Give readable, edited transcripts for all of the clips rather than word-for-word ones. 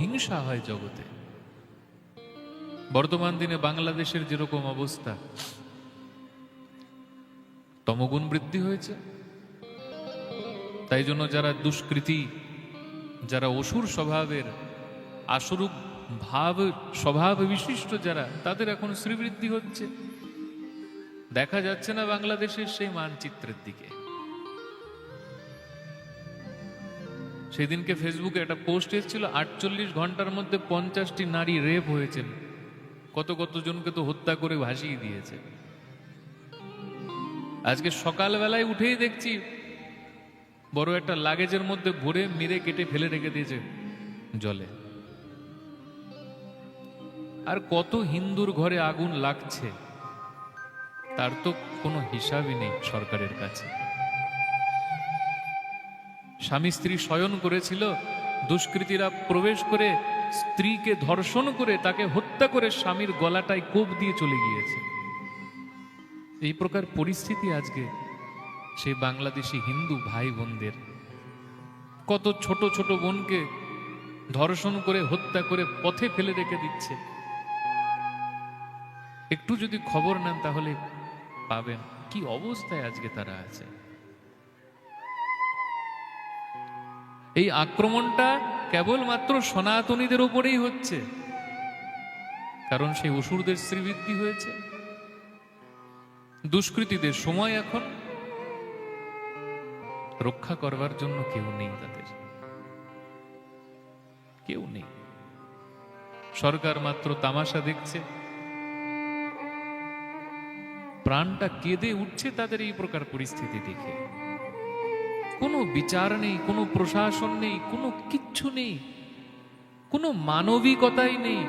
হিংসা হয় জগতে। বর্তমান দিনে বাংলাদেশের যেরকম অবস্থা, তমগুণ বৃদ্ধি হয়েছে। তাই জন্য যারা দুষ্কৃতী, যারা অসুর স্বভাবের, আসরূপ ভাব স্বভাব বিশিষ্ট যারা, তাদের এখন শ্রীবৃদ্ধি হচ্ছে। দেখা যাচ্ছে না বাংলাদেশের সেই মানচিত্রের দিকে। সেদিনকে ফেসবুকে একটা পোস্ট এসেছিল, 48 ঘন্টার মধ্যে 50টি নারী রেপ হয়েছেন। কত কতজনকে তো হত্যা করে ভাসিয়ে দিয়েছে। আজকে সকালবেলায় উঠেই দেখছি বড় একটা লাগেজের মধ্যে ভরে মেরে কেটে ফেলে রেখে দিয়েছে জলে। আর কত হিন্দুর ঘরে আগুন লাগছে তার তো কোনো হিসাবই নেই সরকারের কাছে। স্বামী স্ত্রী শয়ন করেছিল, দুষ্কৃতীরা প্রবেশ করে স্ত্রীকে ধর্ষণ করে তাকে হত্যা করে স্বামীর গলাটায় কোপ দিয়ে চলে গিয়েছে। এই প্রকার পরিস্থিতি আজকে সেই বাংলাদেশি হিন্দু ভাই বোনদের। কত ছোট ছোট বোনকে ধর্ষণ করে হত্যা করে পথে ফেলে রেখে দিচ্ছে। একটু যদি খবর নেন তাহলে পাবেন কি অবস্থায় আজকে তারা আছে। এই আক্রমণটা কেবলমাত্র সনাতনীদের উপরেই হচ্ছে, কারণ সেই অসুরদের শ্রীবৃদ্ধি হয়েছে। দুষ্কৃতীদের সময় এখন রক্ষা করবার জন্য কেউ নেই, তাদের কেউ নেই। সরকার মাত্র তামাশা দেখছে, প্রাণটা কেঁদে উঠছে তাদের এই প্রকার পরিস্থিতি দেখে। কোনো বিচার নেই, কোনো প্রশাসন নেই, কোনো কিচ্ছু নেই, কোনো মানবিকতাই নেই।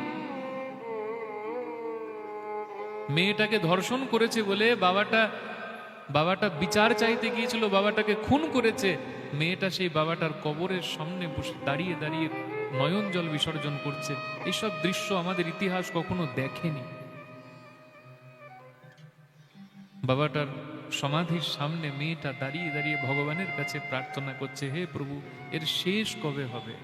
মেয়েটাকে ধর্ষণ করেছে বলে বাবাটা বিচার চাইতে গিয়েছিল, বাবাটাকে খুন করেছে। মেয়েটা সেই বাবাটার কবরের সামনে বসে দাঁড়িয়ে দাঁড়িয়ে নয়ন জল বিসর্জন করছে। এইসব দৃশ্য আমাদের ইতিহাস কখনো দেখেনি। বাবাটার সমাধির সামনে মেয়েটা দাঁড়িয়ে দাঁড়িয়ে ভগবানের কাছে প্রার্থনা করছে, হে প্রভু, এর শেষ কবে হবে?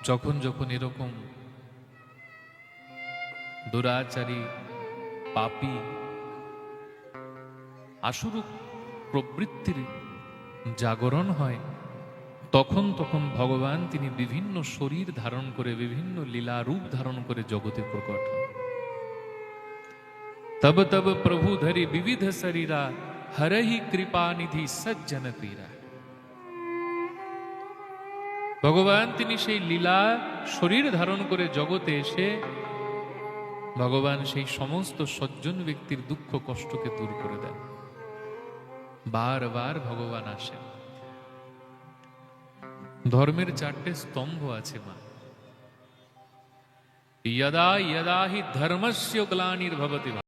যখন যখন এরকম দুরাচারী, পাপী, আসুরূপ প্রবৃত্তির জাগরণ হয়, তখন তখন ভগবান তিনি বিভিন্ন শরীর ধারণ করে, বিভিন্ন লীলা রূপ ধারণ করে জগতে প্রকট হন। তব তব প্রভু ধরি বিবিধ শরীরা, হরহি কৃপা নিধি সজ্জন পীরা। ভগবান তিনি সেই লীলা শরীর ধারণ করে জগতে এসে ভগবান সেই সমস্ত সজ্জন ব্যক্তির দুঃখ কষ্টকে দূর করে দেন। বারবার ভগবান আসেন। ধর্মের 4টে স্তম্ভ আছে মা। यदा यदा हि धर्मस्य ग्लानिर्भवति